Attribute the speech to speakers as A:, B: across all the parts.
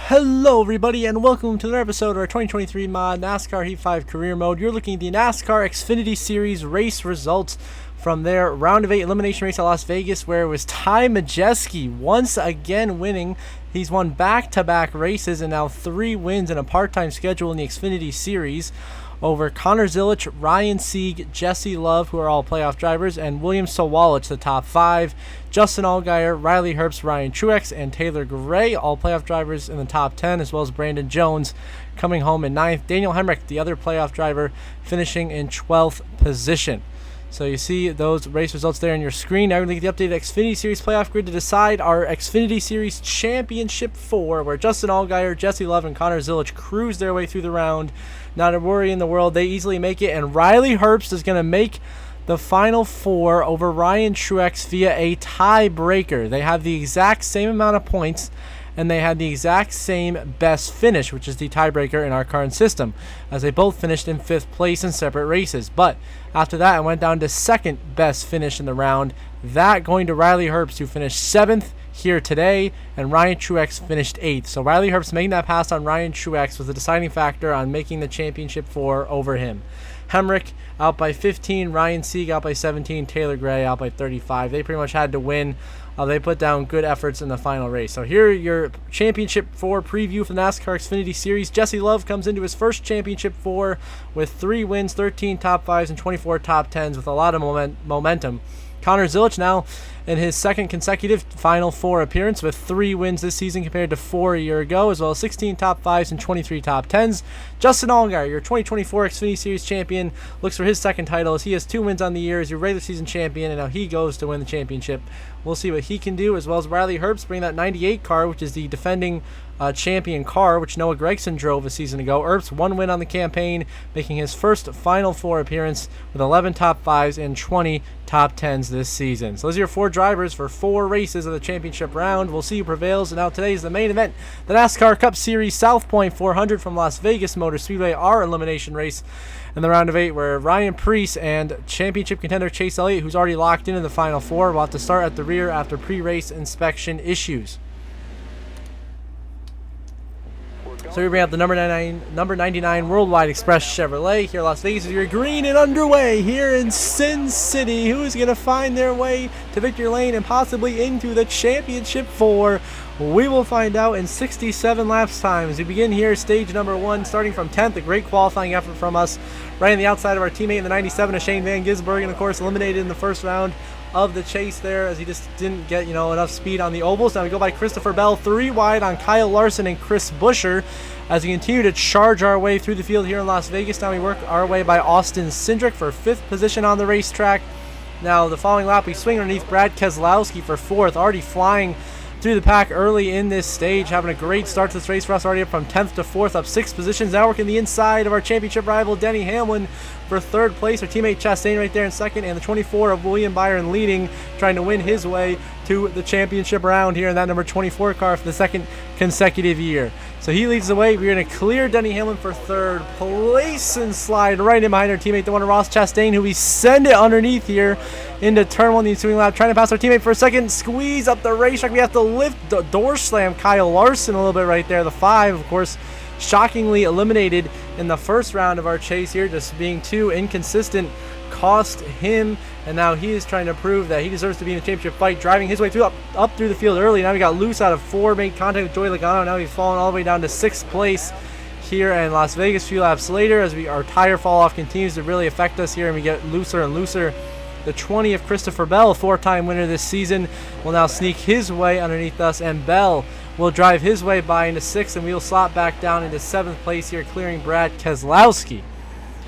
A: Hello everybody and welcome to another episode of our 2023 mod NASCAR Heat 5 Career Mode. You're looking at the NASCAR Xfinity Series race results from their round of 8 elimination race at Las Vegas, where it was Ty Majeski once again winning. He's won back-to-back races and now 3 wins in a part-time schedule in the Xfinity Series over Connor Zilisch, Ryan Sieg, Jesse Love, who are all playoff drivers, and William Sawalich, the top 5. Justin Allgaier, Riley Herbst, Ryan Truex, and Taylor Gray, all playoff drivers in the top 10, as well as Brandon Jones coming home in 9th. Daniel Hemrick, the other playoff driver, finishing in 12th position. So you see those race results there on your screen. Now we're going to get the updated Xfinity Series playoff grid to decide our Xfinity Series Championship 4, where Justin Allgaier, Jesse Love, and Connor Zilisch cruise their way through the round. Not a worry in the world. They easily make it, and Riley Herbst is going to make the final 4 over Ryan Truex via a tiebreaker. They have the exact same amount of points, and they had the exact same best finish, which is the tiebreaker in our current system, as they both finished in 5th place in separate races. But after that, it went down to second best finish in the round, that going to Riley Herbst, who finished 7th here today, and Ryan Truex finished 8th. So Riley Herbst making that pass on Ryan Truex was the deciding factor on making the championship 4 over him. Hemrick out by 15, Ryan Sieg out by 17, Taylor Gray out by 35. They pretty much had to win. They put down good efforts in the final race. So here your Championship 4 preview for the NASCAR Xfinity Series. Jesse Love comes into his first Championship 4 with 3 wins, 13 top 5s, and 24 top 10s with a lot of momentum. Connor Zilisch now in his second consecutive Final 4 appearance with 3 wins this season compared to 4 a year ago, as well as 16 top 5s and 23 top 10s. Justin Allgaier, your 2024 Xfinity Series champion, looks for his second title as he has 2 wins on the year as your regular season champion, and now he goes to win the championship. We'll see what he can do, as well as Riley Herbst bringing that 98 car, which is the defending champion car, which Noah Gragson drove a season ago. Herbst 1 win on the campaign, making his first Final 4 appearance with 11 top 5s and 20 top 10s this season. So those are your 4 drivers for 4 races of the championship round. We'll see who prevails. And now today is the main event, the NASCAR Cup Series South Point 400 from Las Vegas Motor Speedway, our elimination race in the round of 8, where Ryan Preece and championship contender Chase Elliott, who's already locked into the Final 4, will have to start at the rear after pre-race inspection issues. So we bring up the number 99 Worldwide Express Chevrolet here in Las Vegas. You're green and underway here in Sin City. Who is going to find their way to victory lane and possibly into the Championship 4? We will find out in 67 laps time as we begin here stage number 1, starting from 10th. A great qualifying effort from us, right on the outside of our teammate in the 97, Shane Van Gisbergen, and of course eliminated in the first round of the chase there as he just didn't get enough speed on the ovals. Now we go by Christopher Bell, 3 wide on Kyle Larson and Chris Buescher as we continue to charge our way through the field here in Las Vegas. Now we work our way by Austin Cindric for 5th position on the racetrack. Now the following lap we swing underneath Brad Keselowski for 4th, already flying through the pack early in this stage, having a great start to this race for us, already up from 10th to 4th, up 6 positions. Now working the inside of our championship rival Denny Hamlin for 3rd place. Our teammate Chastain right there in 2nd, and the 24 of William Byron leading, trying to win his way to the championship round here in that number 24 car for the 2nd consecutive year. So he leads the way. We're going to clear Denny Hamlin for 3rd place and slide right in behind our teammate, the one Ross Chastain, who we send it underneath here into turn 1 the ensuing lap, trying to pass our teammate for a second. Squeeze up the racetrack. We have to lift the door slam Kyle Larson a little bit right there. The 5, of course, shockingly eliminated in the first round of our chase here, just being too inconsistent, cost him, and now he is trying to prove that he deserves to be in the championship fight, driving his way through up through the field early. Now we got loose out of 4, made contact with Joey Logano. Now he's fallen all the way down to 6th place here in Las Vegas a few laps later as our tire fall off continues to really affect us here, and we get looser and looser. The 20 of Christopher Bell, 4-time winner this season, will now sneak his way underneath us, and Bell will drive his way by into 6th, and we'll slot back down into 7th place here, clearing Brad Keselowski.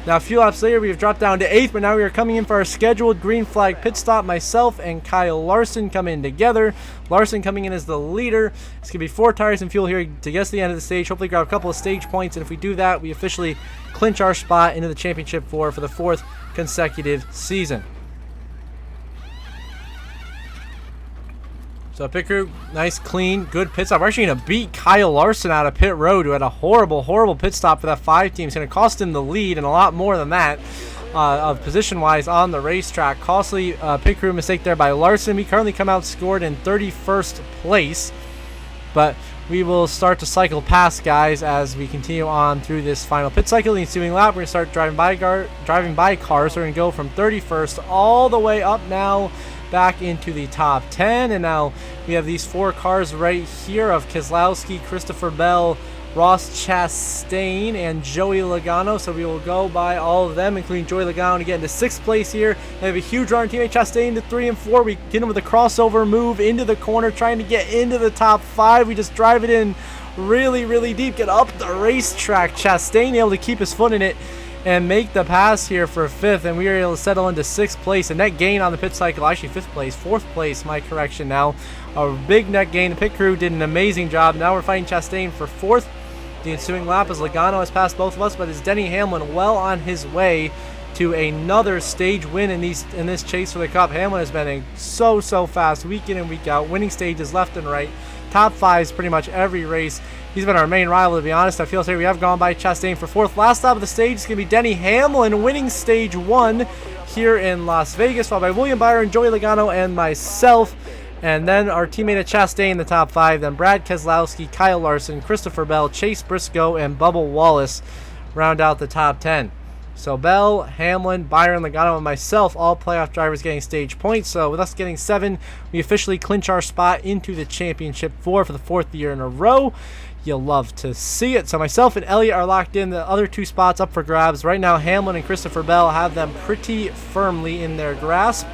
A: Now a few laps later, we have dropped down to 8th, but now we are coming in for our scheduled green flag pit stop. Myself and Kyle Larson come in together. Larson coming in as the leader. It's going to be 4 tires and fuel here to get us to the end of the stage. Hopefully grab a couple of stage points, and if we do that, we officially clinch our spot into the Championship 4 for the 4th consecutive season. So pit crew, nice, clean, good pit stop. We're actually going to beat Kyle Larson out of pit road, who had a horrible pit stop for that 5 team. It's going to cost him the lead and a lot more than that of position-wise on the racetrack. Costly pit crew mistake there by Larson. We currently come out scored in 31st place, but we will start to cycle past guys as we continue on through this final pit cycle. The ensuing lap, we're going to start driving by cars. We're going to go from 31st all the way up now back into the top 10. And now we have these 4 cars right here of Keselowski, Christopher Bell, Ross Chastain, and Joey Logano. So we will go by all of them, including Joey Logano, to get into 6th place here. They have a huge run. Teammate Chastain to 3 and 4. We get him with a crossover move into the corner, trying to get into the top 5. We just drive it in really, really deep, get up the racetrack. Chastain able to keep his foot in it and make the pass here for 5th, and we were able to settle into 6th place. A net gain on the pit cycle, actually 4th place, my correction now. A big net gain. The pit crew did an amazing job. Now we're fighting Chastain for 4th. The ensuing lap as Logano has passed both of us, but is Denny Hamlin well on his way to another stage win in this chase for the Cup. Hamlin has been so fast week in and week out, winning stages left and right, top 5s pretty much every race. He's been our main rival, to be honest. I feel today we have gone by Chastain for 4th. Last stop of the stage is going to be Denny Hamlin winning stage 1 here in Las Vegas, followed by William Byron, Joey Logano, and myself. And then our teammate at Chastain in the top 5. Then Brad Keselowski, Kyle Larson, Christopher Bell, Chase Briscoe, and Bubba Wallace round out the top 10. So Bell, Hamlin, Byron, Logano, and myself, all playoff drivers getting stage points. So with us getting 7, we officially clinch our spot into the championship for the 4th year in a row. You'll love to see it. So myself and Elliott are locked in. The other 2 spots up for grabs. Right now, Hamlin and Christopher Bell have them pretty firmly in their grasp,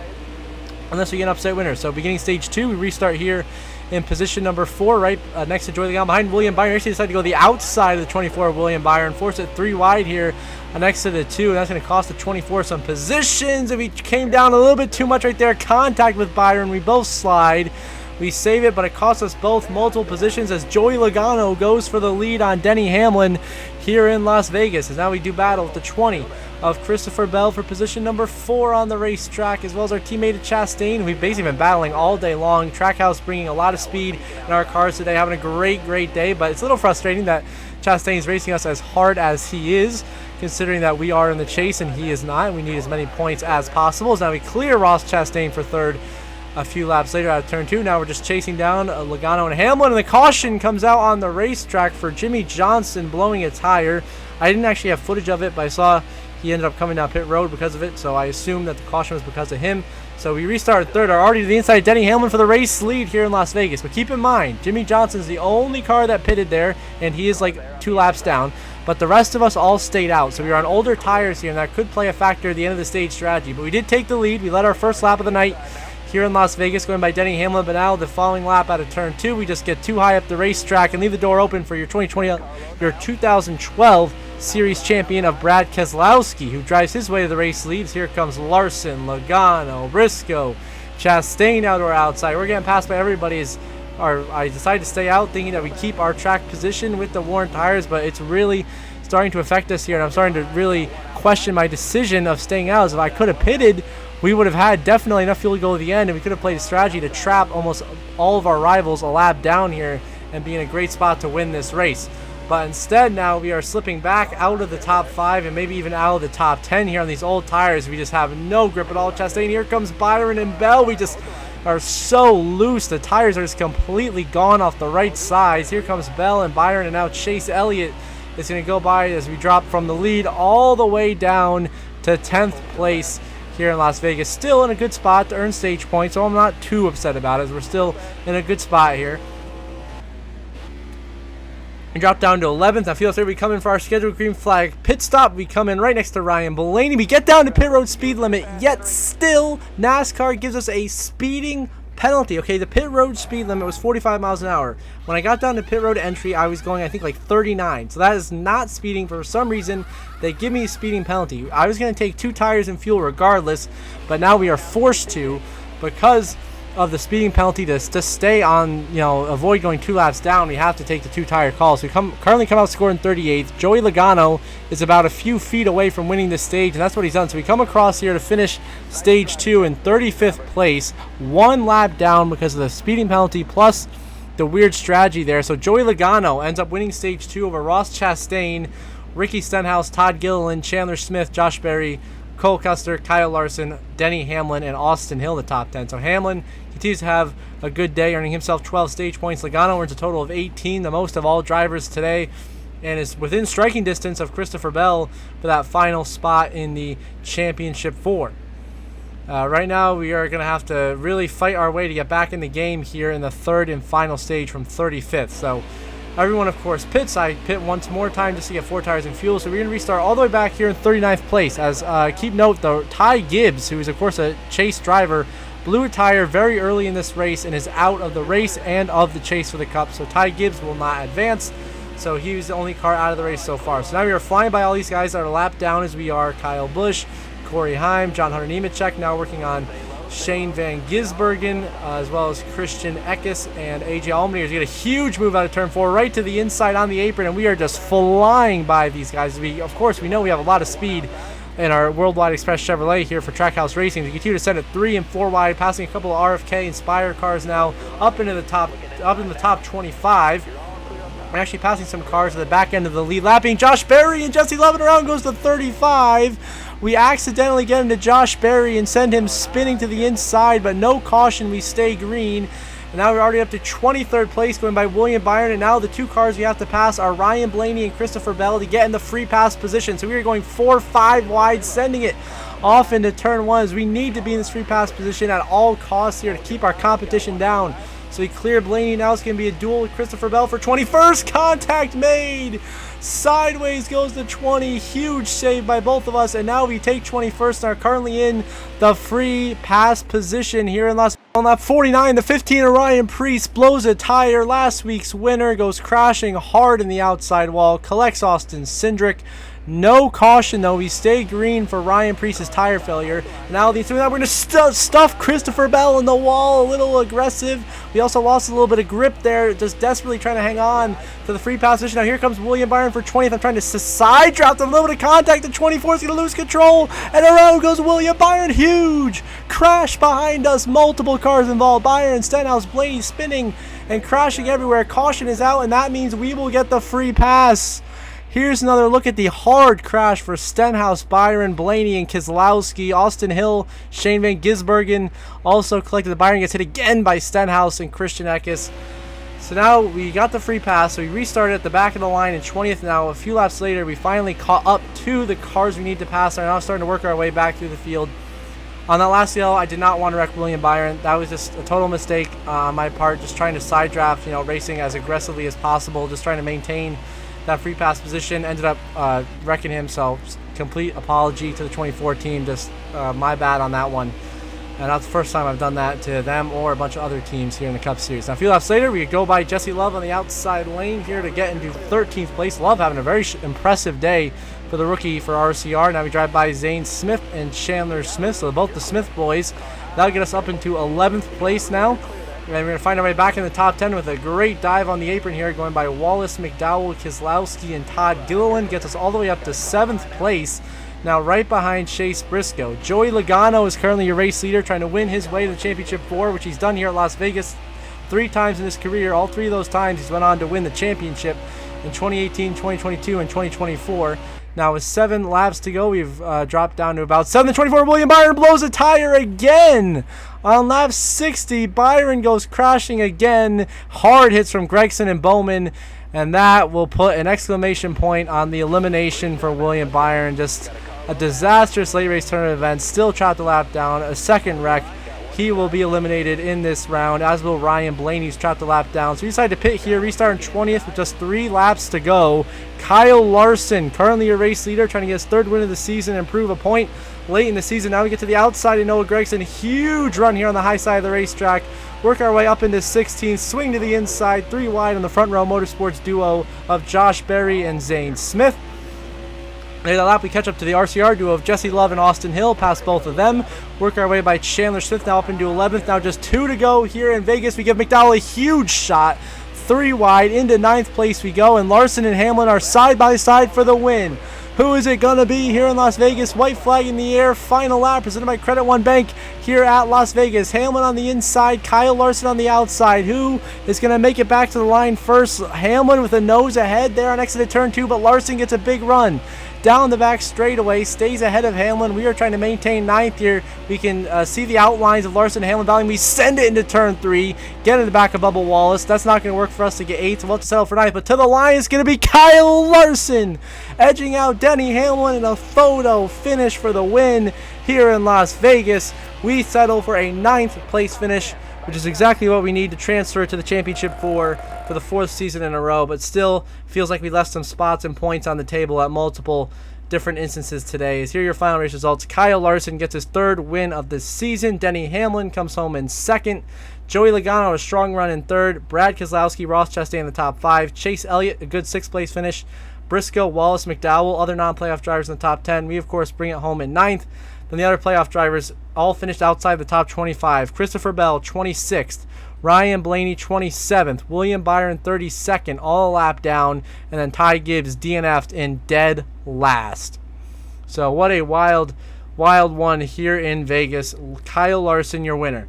A: unless we get an upset winner. So beginning stage 2, we restart here in position number 4, right next to Joey Logano, behind William Byron. Actually decided to go the outside of the 24 of William Byron, force it 3 wide here next to the 2, and that's going to cost the 24 some positions. And we came down a little bit too much right there. Contact with Byron. We both slide. We save it, but it costs us both multiple positions as Joey Logano goes for the lead on Denny Hamlin here in Las Vegas. As now we do battle with the 20 of Christopher Bell for position number 4 on the racetrack, as well as our teammate at Chastain. We've basically been battling all day long. Trackhouse bringing a lot of speed in our cars today, having a great day, but it's a little frustrating that Chastain is racing us as hard as he is, considering that we are in the chase and he is not. We need as many points as possible. As now we clear Ross Chastain for 3rd a few laps later out of turn 2. Now we're just chasing down Logano and Hamlin, and the caution comes out on the racetrack for Jimmy Johnson blowing a tire. I didn't actually have footage of it, but I saw he ended up coming down pit road because of it, so I assume that the caution was because of him. So we restarted 3rd, are already to the inside Denny Hamlin for the race lead here in Las Vegas. But keep in mind, Jimmy Johnson's the only car that pitted there, and he is like 2 laps down. But the rest of us all stayed out, so we were on older tires here, and that could play a factor at the end of the stage strategy. But we did take the lead. We led our first lap of the night here in Las Vegas, going by Denny Hamlin. But now the following lap out of turn 2, we just get too high up the racetrack and leave the door open for your 2012 series champion of Brad Keselowski, who drives his way to the race leads. Here comes Larson, Logano, Briscoe, Chastain out or outside. We're getting passed by everybody. I decided to stay out, thinking that we keep our track position with the worn tires, but it's really starting to affect us here, and I'm starting to really question my decision of staying out. As if I could have pitted, we would have had definitely enough fuel to go to the end, and we could have played a strategy to trap almost all of our rivals a lap down here and be in a great spot to win this race. But instead, now we are slipping back out of the top 5 and maybe even out of the top 10 here on these old tires. We just have no grip at all. Chastain, here comes Byron and Bell. We just are so loose. The tires are just completely gone off the right sides. Here comes Bell and Byron, and now Chase Elliott is going to go by as we drop from the lead all the way down to 10th place here in Las Vegas. Still in a good spot to earn stage points, so I'm not too upset about it. We're still in a good spot here. And drop down to 11th. I feel like we come in for our scheduled green flag pit stop. We come in right next to Ryan Blaney. We get down to pit road speed limit, yet still NASCAR gives us a speeding penalty. Okay, the pit road speed limit was 45 miles an hour. When I got down to pit road entry, I was going, I think, like 39. So that is not speeding. For some reason, they give me a speeding penalty. I was going to take 2 tires and fuel regardless, but now we are forced to, because of the speeding penalty, to stay on, avoid going 2 laps down. We have to take the 2 tire call. So we currently come out scoring 38th. Joey Logano is about a few feet away from winning this stage, and that's what he's done. So we come across here to finish stage 2 in 35th place, 1 lap down because of the speeding penalty plus the weird strategy there. So Joey Logano ends up winning stage 2 over Ross Chastain, Ricky Stenhouse, Todd Gilliland, Chandler Smith, Josh Berry, Cole Custer, Kyle Larson, Denny Hamlin, and Austin Hill, the top 10. So Hamlin, continues to have a good day, earning himself 12 stage points. Logano earns a total of 18, the most of all drivers today, and is within striking distance of Christopher Bell for that final spot in the Championship 4. Right now, we are going to have to really fight our way to get back in the game here in the third and final stage from 35th. So everyone, of course, pits. I pit once more time just to get 4 tires and fuel. So we're going to restart all the way back here in 39th place. As keep note, though, Ty Gibbs, who is, of course, a chase driver, blew a tire very early in this race and is out of the race and of the chase for the Cup. So Ty Gibbs will not advance. So he was the only car out of the race so far. So now we are flying by all these guys that are lapped down as we are Kyle Busch, Corey Heim, John Hunter Nemechek, now working on Shane Van Gisbergen, as well as Christian Eckes and AJ Allmendinger. He's got a huge move out of turn 4 right to the inside on the apron, and we are just flying by these guys. Of course, we know we have a lot of speed in our Worldwide Express Chevrolet here for Trackhouse Racing. We continue to send it 3 and 4 wide, passing a couple of RFK Inspire cars now up in the top 25. We're actually passing some cars to the back end of the lead, lapping Josh Berry, and Jesse Love around goes to 35. We accidentally get into Josh Berry and send him spinning to the inside, but no caution, we stay green. And now we're already up to 23rd place, going by William Byron, and now the 2 cars we have to pass are Ryan Blaney and Christopher Bell to get in the free pass position. So we are going 4-5 wide, sending it off into turn 1 as we need to be in this free pass position at all costs here to keep our competition down. So we clear Blaney. Now it's going to be a duel with Christopher Bell for 21st. Contact made. Sideways goes to 20. Huge save by both of us. And now we take 21st and are currently in the free pass position here in Las Vegas. On lap 49, the 15 Orion Priest blows a tire. Last week's winner goes crashing hard in the outside wall. Collects Austin Cindric. No caution, though. We stay green for Ryan Priest's tire failure. Now we're going to stuff Christopher Bell in the wall. A little aggressive. We also lost a little bit of grip there, just desperately trying to hang on to the free pass position. Now here comes William Byron for 20th. I'm trying to side draft him. A little bit of contact. The 24th is going to lose control. And around goes William Byron. Huge crash behind us. Multiple cars involved. Byron, Stenhouse, Blaney spinning and crashing everywhere. Caution is out, and that means we will get the free pass. Here's another look at the hard crash for Stenhouse, Byron, Blaney, and Keselowski. Austin Hill, Shane Van Gisbergen also collected. The Byron gets hit again by Stenhouse and Christian Eckes. So now we got the free pass, so we restarted at the back of the line in 20th. Now a few laps later, we finally caught up to the cars we need to pass. We're now starting to work our way back through the field. On that last yellow, I did not want to wreck William Byron. That was just a total mistake on my part, just trying to side draft, racing as aggressively as possible, just trying to maintain that free pass position. Ended up wrecking him, so complete apology to the 24 team. Just my bad on that one. And that's the first time I've done that to them or a bunch of other teams here in the Cup Series. Now, a few laps later, we go by Jesse Love on the outside lane here to get into 13th place. Love having a very impressive day for the rookie for RCR. Now we drive by Zane Smith and Chandler Smith, so both the Smith boys. That'll get us up into 11th place now. And we're going to find our way back in the top 10 with a great dive on the apron here, going by Wallace McDowell, Keselowski, and Todd Gilliland. Gets us all the way up to 7th place. Now right behind Chase Briscoe. Joey Logano is currently your race leader, trying to win his way to the Championship 4, which he's done here at Las Vegas 3 times in his career. All 3 of those times he's went on to win the championship in 2018, 2022, and 2024. Now with 7 laps to go, we've dropped down to about 7:24. William Byron blows a tire again. On lap 60, Byron goes crashing again. Hard hits from Gregson and Bowman, and that will put an exclamation point on the elimination for William Byron. Just a disastrous late race tournament event. Still trapped a lap down. A second wreck. He will be eliminated in this round, as will Ryan Blaney, who's trapped a lap down. So we decided to pit here, restart in 20th with just 3 laps to go. Kyle Larson, currently a race leader, trying to get his 3rd win of the season and improve a point late in the season. Now we get to the outside of Noah Gragson. Huge run here on the high side of the racetrack. Work our way up into 16th, swing to the inside, 3 wide on the front row motorsports duo of Josh Berry and Zane Smith. Later that lap, we catch up to the RCR duo of Jesse Love and Austin Hill, past both of them. Work our way by Chandler Smith, now up into 11th. Now just 2 to go here in Vegas. We give McDowell a huge shot. 3 wide, into 9th place we go, and Larson and Hamlin are side by side for the win. Who is it going to be here in Las Vegas? White flag in the air. Final lap presented by Credit One Bank here at Las Vegas. Hamlin on the inside, Kyle Larson on the outside. Who is going to make it back to the line first? Hamlin with a nose ahead there on exit turn 2, but Larson gets a big run. down the back straightaway, stays ahead of Hamlin. We are trying to maintain ninth here. We can see the outlines of Larson and Hamlin battling. We send it into turn 3, get in the back of Bubba Wallace. That's not going to work for us to get 8th, so we'll have to settle for 9th. But to the line is going to be Kyle Larson, edging out Denny Hamlin in a photo finish for the win here in Las Vegas. We settle for a 9th place finish, which is exactly what we need to transfer to the championship for the 4th season in a row, but still feels like we left some spots and points on the table at multiple different instances today. Here are your final race results. Kyle Larson gets his 3rd win of the season. Denny Hamlin comes home in 2nd. Joey Logano, a strong run in 3rd. Brad Keselowski, Ross Chastain in the top 5. Chase Elliott, a good 6th place finish. Briscoe, Wallace, McDowell, other non-playoff drivers in the top 10. We, of course, bring it home in 9th. Then the other playoff drivers all finished outside the top 25. Christopher Bell, 26th. Ryan Blaney, 27th. William Byron, 32nd, all a lap down. And then Ty Gibbs DNF'd in dead last. So what a wild, wild one here in Vegas. Kyle Larson, your winner.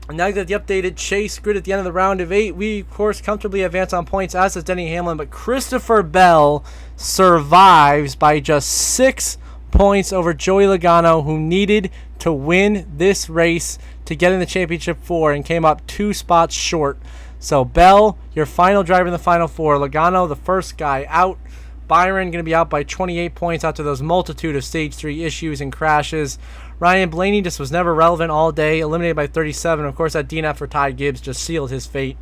A: And now that the updated chase grid at the end of the round of 8, we, of course, comfortably advance on points, as does Denny Hamlin. But Christopher Bell survives by just 6 points over Joey Logano, who needed to win this race to get in the championship 4 and came up 2 spots short. So Bell, your final driver in the final 4. Logano, the first guy out. Byron going to be out by 28 points after those multitude of stage 3 issues and crashes. Ryan Blaney just was never relevant all day, eliminated by 37. Of course, that DNF for Ty Gibbs just sealed his fate.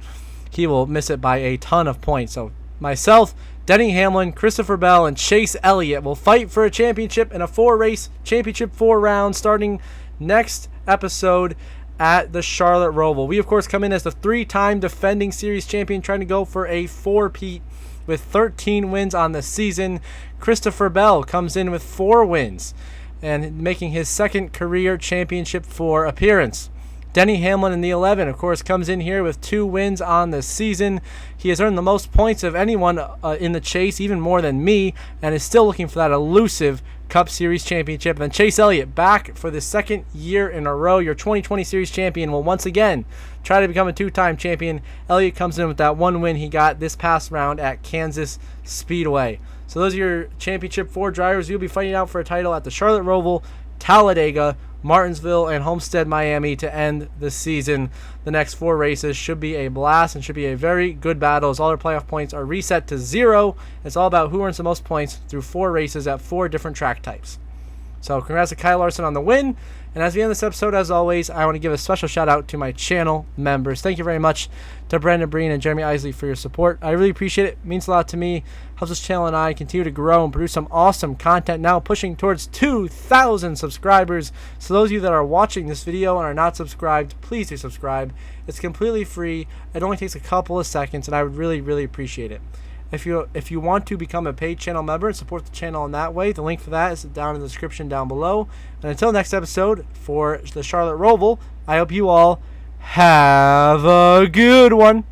A: He will miss it by a ton of points. So myself, Denny Hamlin, Christopher Bell, and Chase Elliott will fight for a championship in a 4-race championship 4 round starting next episode at the Charlotte Roval. We, of course, come in as the 3-time defending series champion, trying to go for a 4-peat with 13 wins on the season. Christopher Bell comes in with 4 wins and making his 2nd career championship 4 appearance. Denny Hamlin in the 11, of course, comes in here with 2 wins on the season. He has earned the most points of anyone in the chase, even more than me, and is still looking for that elusive Cup Series championship. And then Chase Elliott, back for the 2nd year in a row. Your 2020 Series champion will once again try to become a 2-time champion. Elliott comes in with that 1 win he got this past round at Kansas Speedway. So those are your championship 4 drivers. You'll be fighting out for a title at the Charlotte Roval, Talladega, Martinsville, and Homestead, Miami to end the season. The next 4 races should be a blast and should be a very good battle, as all our playoff points are reset to 0. It's all about who earns the most points through 4 races at 4 different track types. So congrats to Kyle Larson on the win. And as we end this episode, as always, I want to give a special shout out to my channel members. Thank you very much to Brandon Breen and Jeremy Isley for your support. I really appreciate it. It means a lot to me. Helps this channel and I continue to grow and produce some awesome content, now pushing towards 2,000 subscribers. So those of you that are watching this video and are not subscribed, please do subscribe. It's completely free. It only takes a couple of seconds, and I would really, really appreciate it. If you want to become a paid channel member and support the channel in that way, the link for that is down in the description down below. And until next episode for the Charlotte Roval, I hope you all have a good one.